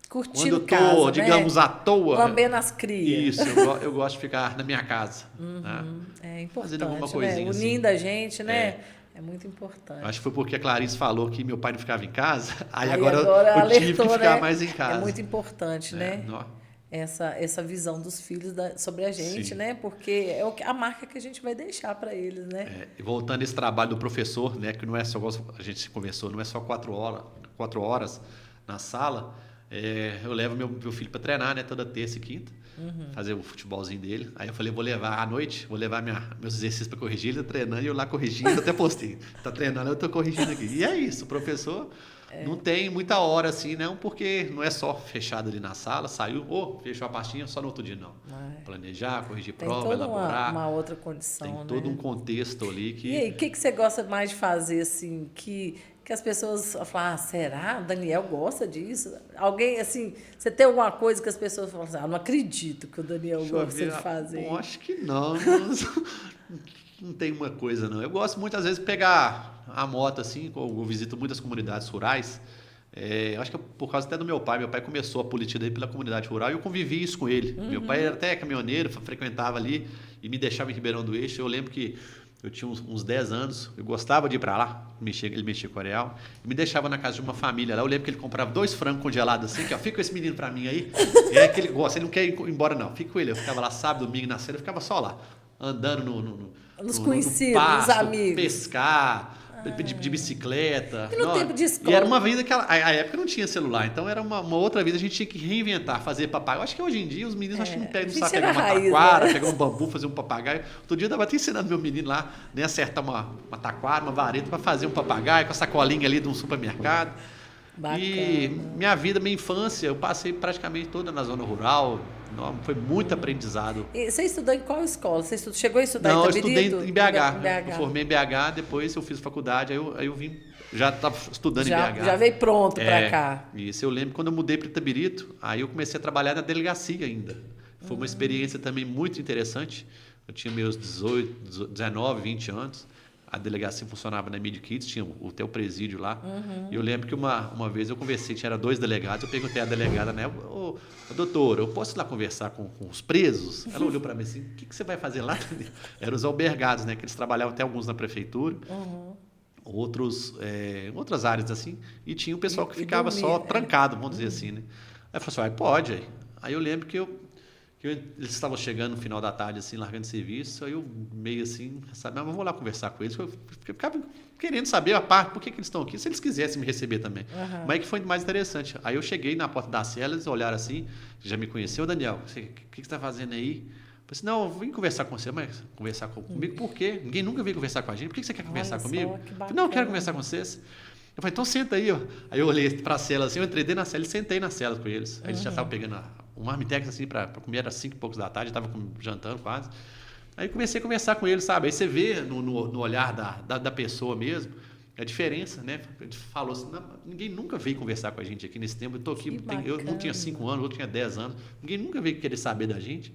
Curtindo quando eu tô, digamos, à toa... Lambendo as crias. Isso, eu gosto de ficar na minha casa. Né? É importante, fazendo alguma coisinha, né? Unindo assim. a gente, né? É muito importante. Acho que foi porque a Clarice falou que meu pai não ficava em casa, aí agora eu tive alertou, que ficar né? mais em casa. É muito importante, né? Não. Essa visão dos filhos sobre a gente, Sim. né? Porque é a marca que a gente vai deixar para eles, né? E voltando a esse trabalho do professor, né? Que não é só, a gente conversou, não é só 4 horas na sala. Eu levo meu filho para treinar, né? Toda terça e quinta, fazer o futebolzinho dele. Aí eu falei, vou levar à noite, vou levar meus exercícios para corrigir. Ele tá treinando e eu lá corrigindo, eu até postei. Tá treinando, eu tô corrigindo aqui. E é isso, o professor não tem muita hora assim, não, porque não é só fechado ali na sala, saiu, fechou a pastinha, só no outro dia, não. Planejar, corrigir prova, toda elaborar. uma outra condição, tem né? todo um contexto ali que... E aí, o que você gosta mais de fazer, assim, que as pessoas falam, será? O Daniel gosta disso? Alguém, assim, você tem alguma coisa que as pessoas falam assim, não acredito que o Daniel gosta de fazer. Bom, acho que não. Não tem uma coisa, não. Eu gosto muitas vezes de pegar a moto, assim, eu visito muitas comunidades rurais. Acho que é por causa até do meu pai. Meu pai começou a política daí pela comunidade rural e eu convivi isso com ele. Meu pai era até caminhoneiro, frequentava ali e me deixava em Ribeirão do Eixo. Eu lembro que eu tinha uns 10 anos, eu gostava de ir para lá, ele mexia com o areal, e me deixava na casa de uma família lá. Eu lembro que ele comprava 2 frangos congelados assim, que fica com esse menino para mim aí. Que ele gosta, ele não quer ir embora não, fica com ele. Eu ficava lá sábado, domingo, na cena, eu ficava só lá, andando nos conhecidos, no pasto, nos amigos. Pescar, de bicicleta. E no tempo de escola? E era uma vida que a época não tinha celular, então era uma outra vida, a gente tinha que reinventar, fazer papagaio. Eu acho que hoje em dia os meninos acho que não pegam, não sabem pegar uma taquara, pegar um bambu, fazer um papagaio. Outro dia eu estava até ensinando meu menino lá, né, acertar uma taquara, uma vareta para fazer um papagaio com a sacolinha ali de um supermercado. Bacana. E minha vida, minha infância, eu passei praticamente toda na zona rural. Foi muito aprendizado. E você estudou em qual escola? Você chegou a estudar em Itabirito? Não, eu estudei em BH. Eu formei em BH, depois eu fiz faculdade, aí eu vim, já estava estudando em BH. Já veio pronto para cá. Isso, eu lembro quando eu mudei para Itabirito, aí eu comecei a trabalhar na delegacia ainda. Foi uma experiência também muito interessante. Eu tinha meus 18, 19, 20 anos. A delegacia funcionava na Mid Kids, tinha o teu presídio lá. E eu lembro que uma vez eu conversei, tinha 2 delegados, eu perguntei à delegada, né? Doutora, eu posso ir lá conversar com os presos? Ela olhou para mim assim, o que você vai fazer lá? Eram os albergados, né? Que eles trabalhavam até alguns na prefeitura, outros em outras áreas assim, e tinha o pessoal que ficava só trancado, vamos dizer assim, né? Aí eu falei assim, pode. Aí eu lembro que eles estavam chegando no final da tarde, assim, largando serviço, aí eu meio assim, sabe, mas eu vou lá conversar com eles, eu ficava querendo saber a parte, por que eles estão aqui, se eles quisessem me receber também. Mas é que foi mais interessante. Aí eu cheguei na porta da cela, eles olharam assim, já me conheceu, Daniel, o que você está fazendo aí? Eu falei assim, não, eu vim conversar com você, mas conversar comigo por quê? Ninguém nunca veio conversar com a gente, por que você quer conversar comigo? Eu falei, não, eu quero conversar com vocês. Eu falei, então senta aí, ó. Aí eu olhei para a cela assim, eu entrei dentro da cela e sentei na cela com eles. Aí eles já estavam pegando um marmitex assim para comer, era 5 e poucos da tarde, estava jantando quase. Aí comecei a conversar com eles, sabe? Aí você vê no olhar da pessoa mesmo a diferença, né? A gente falou assim, ninguém nunca veio conversar com a gente aqui nesse tempo. Eu tô aqui, eu não tinha 5 anos, o outro tinha 10 anos. Ninguém nunca veio querer saber da gente.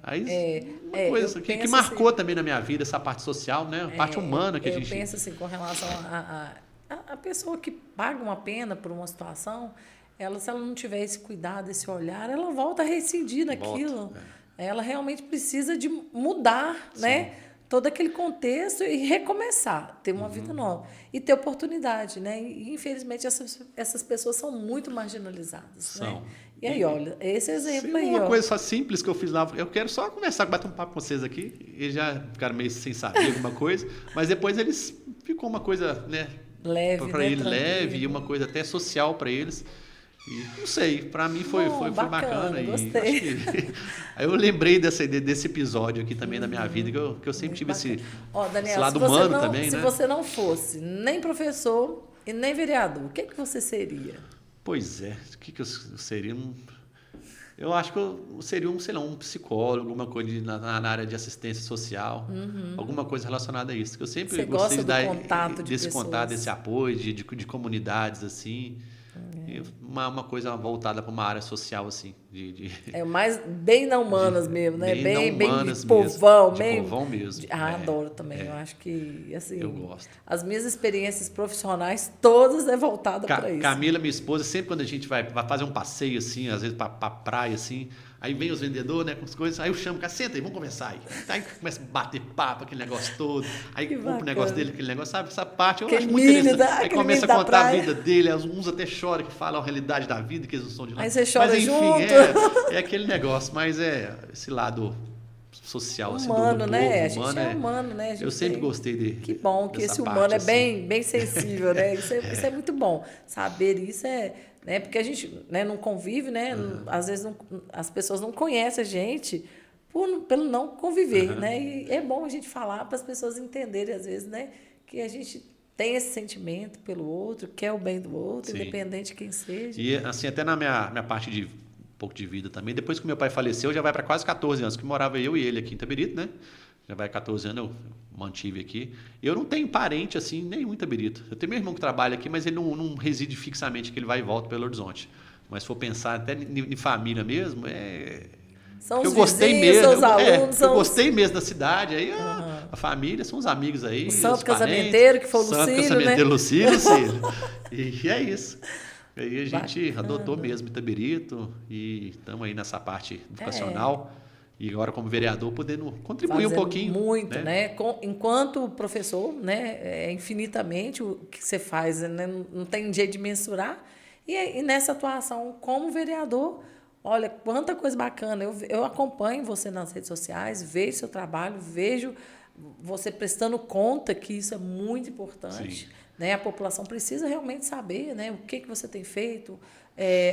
Aí, uma coisa que marcou assim, também na minha vida, essa parte social, né? A parte humana que a gente... Eu penso assim, com relação a pessoa que paga uma pena por uma situação, se ela não tiver esse cuidado, esse olhar, ela volta a reincidir naquilo. Ela realmente precisa de mudar, né? Todo aquele contexto e recomeçar, ter uma vida nova e ter oportunidade, né? E infelizmente essas pessoas são muito marginalizadas, né? E aí, olha, esse exemplo aí, uma coisa só simples que eu fiz lá, eu quero só conversar, bater um papo com vocês aqui, eles já ficaram meio sem saber alguma coisa, mas depois ficou uma coisa, né? Leve, para eles, leve e uma coisa até social para eles. E não sei, para mim foi bacana. E gostei. Aí eu lembrei desse episódio aqui também da minha vida, que eu sempre tive esse lado humano também, se né? você não fosse nem professor e nem vereador, o que você seria? Pois é, o que eu seria? Eu acho que eu seria sei lá, um psicólogo, alguma coisa na área de assistência social, alguma coisa relacionada a isso. Que eu sempre Você gostei gosta de dar do contato de desse pessoas. contato, desse apoio, de comunidades, assim. E uma coisa voltada para uma área social, assim. É mais bem na humanas mesmo, né? Bem humanas de povão. mesmo. De povão mesmo. Adoro também. Eu acho que, assim... Eu gosto. As minhas experiências profissionais, todas é voltada para isso. Camila, minha esposa, sempre quando a gente vai fazer um passeio, assim, às vezes para praia, assim, aí vem os vendedores, né, com as coisas, aí eu chamo, cara, senta aí, vamos conversar aí. Aí começa a bater papo, aquele negócio todo, aí compra o negócio dele, aquele negócio, sabe? Essa parte eu acho muito interessante. Aí começa a contar a vida dele, uns até choram, que falam a realidade da vida, que eles não são de lá. Aí você chora mas, enfim, junto. É aquele negócio, mas esse lado social, humano, assim, do né? povo, a gente é humano, né? Eu sempre gostei de Que bom que esse humano parte, é assim. bem sensível, né? Isso é muito bom. Saber isso né? Porque a gente, né, não convive, né? Às vezes as pessoas não conhecem a gente pelo não conviver, né? E é bom a gente falar para as pessoas entenderem, às vezes, né? Que a gente tem esse sentimento pelo outro, quer o bem do outro, Sim. Independente de quem seja. E, assim, até na minha parte de pouco de vida também, depois que meu pai faleceu, já vai para quase 14 anos, que morava eu e ele aqui em Itabirito, né? Já vai 14 anos, eu mantive aqui. Eu não tenho parente, assim, nenhum em Itabirito. Eu tenho meu irmão que trabalha aqui, mas ele não reside fixamente, que ele vai e volta pelo Horizonte. Mas se for pensar até em família mesmo, São os eu gostei vizinhos, mesmo, são os alunos. Eu gostei mesmo da cidade, aí a família, são os amigos aí. O santo parentes, casamenteiro, que foi o Lucílio, Santo casamenteiro, né? Lucílio. E é isso. Aí a gente adotou mesmo Itabirito e estamos aí nessa parte educacional. E agora, como vereador, podendo contribuir um pouquinho. Muito, né? Enquanto professor, né? É infinitamente o que você faz, né? Não tem jeito de mensurar. E nessa atuação como vereador, olha, quanta coisa bacana. Eu acompanho você nas redes sociais, vejo seu trabalho, vejo você prestando conta que isso é muito importante. Né? A população precisa realmente saber, né? O que você tem feito,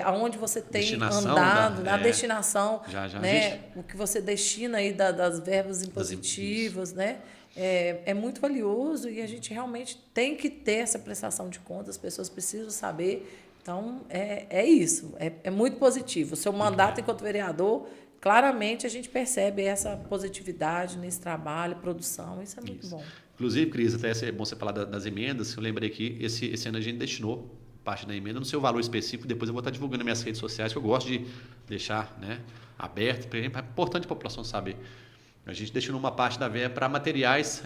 aonde você tem andado, na destinação, né? O que você destina aí das verbas impositivas, né? É muito valioso e a gente realmente tem que ter essa prestação de contas, as pessoas precisam saber. Então, é isso, é muito positivo. O seu mandato enquanto vereador, claramente a gente percebe essa positividade nesse trabalho, produção, isso é muito bom. Inclusive, Cris, até é bom você falar das emendas, eu lembrei aqui, esse ano a gente destinou parte da emenda no seu valor específico, depois eu vou estar divulgando nas minhas redes sociais, que eu gosto de deixar, né, aberto, é importante a população saber. A gente destinou uma parte da verba para materiais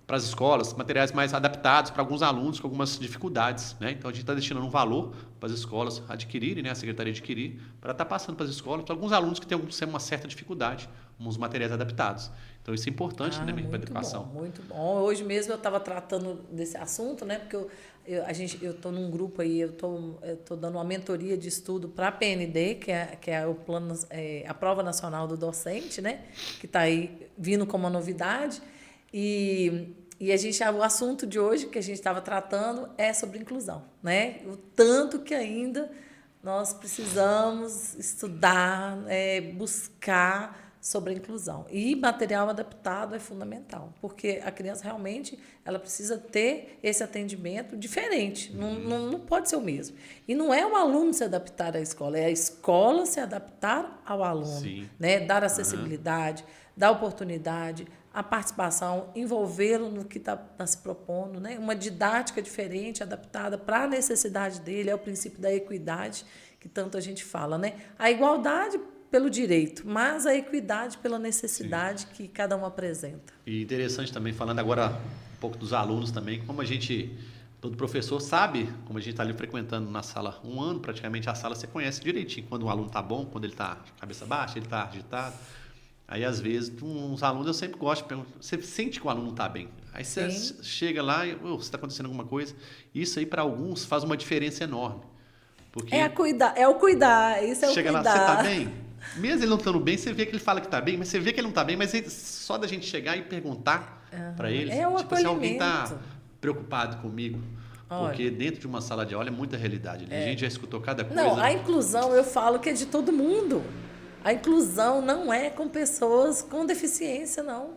para as escolas, materiais mais adaptados para alguns alunos com algumas dificuldades, né? Então a gente está destinando um valor para as escolas adquirirem, né? A secretaria adquirir, para estar passando para as escolas, para alguns alunos que têm uma certa dificuldade, uns materiais adaptados. Então isso é importante, né, para a educação. Muito bom. Hoje mesmo eu estava tratando desse assunto, né? Porque eu estou num grupo aí, eu estou dando uma mentoria de estudo para a PND, que é o plano, a Prova Nacional do Docente, né? Que está aí vindo como uma novidade. E o assunto de hoje que a gente estava tratando é sobre inclusão, né? O tanto que ainda nós precisamos estudar, buscar sobre a inclusão. E material adaptado é fundamental, porque a criança realmente ela precisa ter esse atendimento diferente, não pode ser o mesmo. E não é o aluno se adaptar à escola, é a escola se adaptar ao aluno, né? Dar acessibilidade, dar oportunidade, a participação, envolvê-lo no que está se propondo, né? Uma didática diferente, adaptada para a necessidade dele, é o princípio da equidade, que tanto a gente fala, né? A igualdade pelo direito, mas a equidade pela necessidade que cada um apresenta. E interessante também, falando agora um pouco dos alunos também, como todo professor sabe, como a gente está ali frequentando na sala um ano, praticamente a sala você conhece direitinho, quando o aluno está bom, quando ele está de cabeça baixa, ele está agitado. Aí, às vezes, uns alunos, eu sempre gosto de perguntar, você sente que o aluno não está bem. Aí você chega lá e está acontecendo alguma coisa. Isso aí, para alguns, faz uma diferença enorme. Porque é o cuidar, isso é o cuidar. Chega lá, você está bem? Mesmo ele não estando bem, você vê que ele fala que está bem, mas você vê que ele não está bem, mas só da gente chegar e perguntar para ele, tipo assim, alguém está preocupado comigo. Porque dentro de uma sala de aula é muita realidade. A gente já escutou cada coisa. Não, a inclusão eu falo que é de todo mundo. A inclusão não é com pessoas com deficiência, não.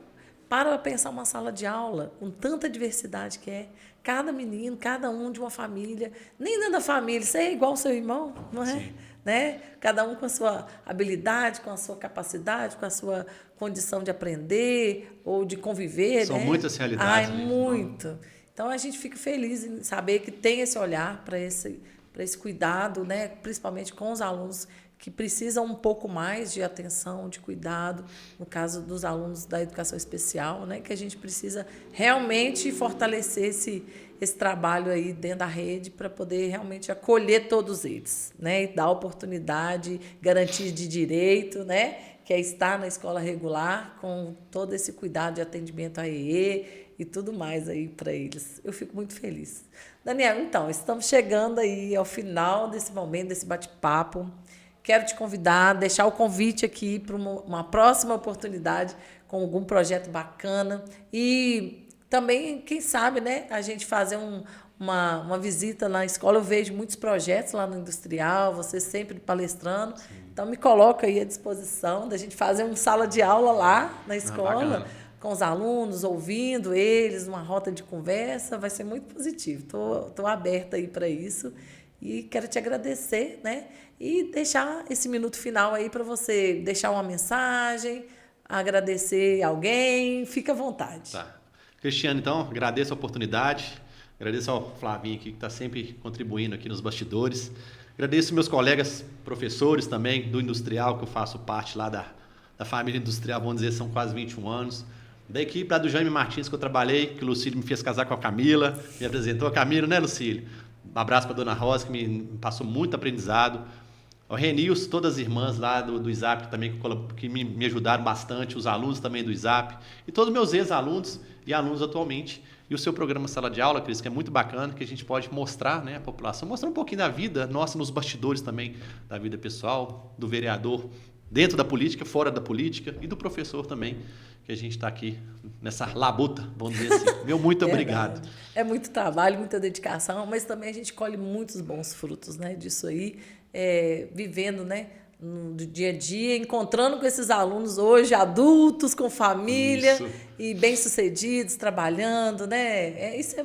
Para pensar uma sala de aula com tanta diversidade que é. Cada menino, cada um de uma família. Nem dentro da família, você é igual ao seu irmão, não é? Sim. Né? Cada um com a sua habilidade, com a sua capacidade, com a sua condição de aprender ou de conviver. São né? muitas realidades. Muito. Então, a gente fica feliz em saber que tem esse olhar para esse cuidado, né? Principalmente com os alunos que precisam um pouco mais de atenção, de cuidado, no caso dos alunos da educação especial, né? Que a gente precisa realmente fortalecer esse trabalho aí dentro da rede para poder realmente acolher todos eles, né? E dar oportunidade, garantia de direito, né? Que é estar na escola regular com todo esse cuidado de atendimento à EE e tudo mais aí para eles. Eu fico muito feliz. Daniel, então, estamos chegando aí ao final desse momento, desse bate-papo. Quero te convidar, deixar o convite aqui para uma próxima oportunidade com algum projeto bacana e também, quem sabe, né, a gente fazer uma visita na escola. Eu vejo muitos projetos lá no Industrial, você sempre palestrando. Sim. Então, me coloca aí à disposição da gente fazer uma sala de aula lá na escola, com os alunos, ouvindo eles, uma rota de conversa. Vai ser muito positivo. Estou aberta aí para isso. E quero te agradecer, né? E deixar esse minuto final aí para você deixar uma mensagem, agradecer alguém, fica à vontade. Tá. Cristiano, então, agradeço a oportunidade, agradeço ao Flavinho aqui que está sempre contribuindo aqui nos bastidores, agradeço meus colegas professores também do Industrial, que eu faço parte lá da família Industrial, vamos dizer, são quase 21 anos, da equipe lá do Jaime Martins que eu trabalhei, que o Lucílio me fez casar com a Camila, me apresentou a Camila, né, Lucílio? Um abraço para a dona Rosa, que me passou muito aprendizado. O Renilson, todas as irmãs lá do ISAP também, que me ajudaram bastante, os alunos também do ISAP, e todos os meus ex-alunos e alunos atualmente. E o seu programa Sala de Aula, Cris, que é muito bacana, que a gente pode mostrar, né, à população, mostrar um pouquinho da vida nossa, nos bastidores também, da vida pessoal, do vereador, dentro da política, fora da política, e do professor também, que a gente está aqui nessa labuta, vamos dizer assim. Meu muito obrigado. É muito trabalho, muita dedicação, mas também a gente colhe muitos bons frutos, né, disso aí, vivendo, né, no dia a dia, encontrando com esses alunos hoje, adultos, com família. Isso. E bem-sucedidos, trabalhando, né? Isso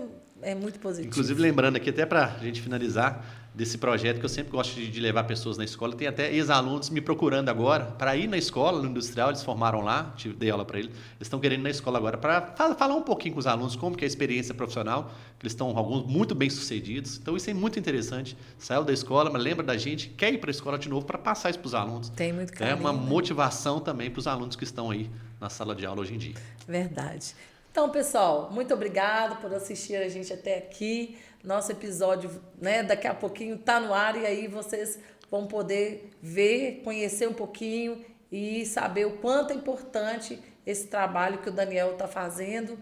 é muito positivo. Inclusive, lembrando aqui, até para a gente finalizar, desse projeto que eu sempre gosto de levar pessoas na escola, tem até ex-alunos me procurando agora para ir na escola, no Industrial, eles formaram lá, dei aula para eles, eles estão querendo ir na escola agora para falar um pouquinho com os alunos, como que é a experiência profissional, que eles estão, alguns, muito bem-sucedidos, então isso é muito interessante, saiu da escola, mas lembra da gente, quer ir para a escola de novo para passar isso para os alunos. Tem muito carinho. É uma motivação também para os alunos que estão aí na sala de aula hoje em dia. Verdade. Então, pessoal, muito obrigado por assistir a gente até aqui. Nosso episódio, né, daqui a pouquinho está no ar e aí vocês vão poder ver, conhecer um pouquinho e saber o quanto é importante esse trabalho que o Daniel está fazendo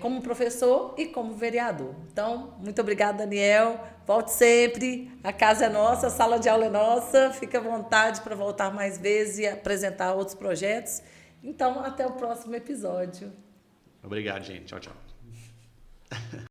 como professor e como vereador. Então, muito obrigada, Daniel. Volte sempre. A casa é nossa, a sala de aula é nossa. Fique à vontade para voltar mais vezes e apresentar outros projetos. Então, até o próximo episódio. Obrigado, gente. Tchau, tchau.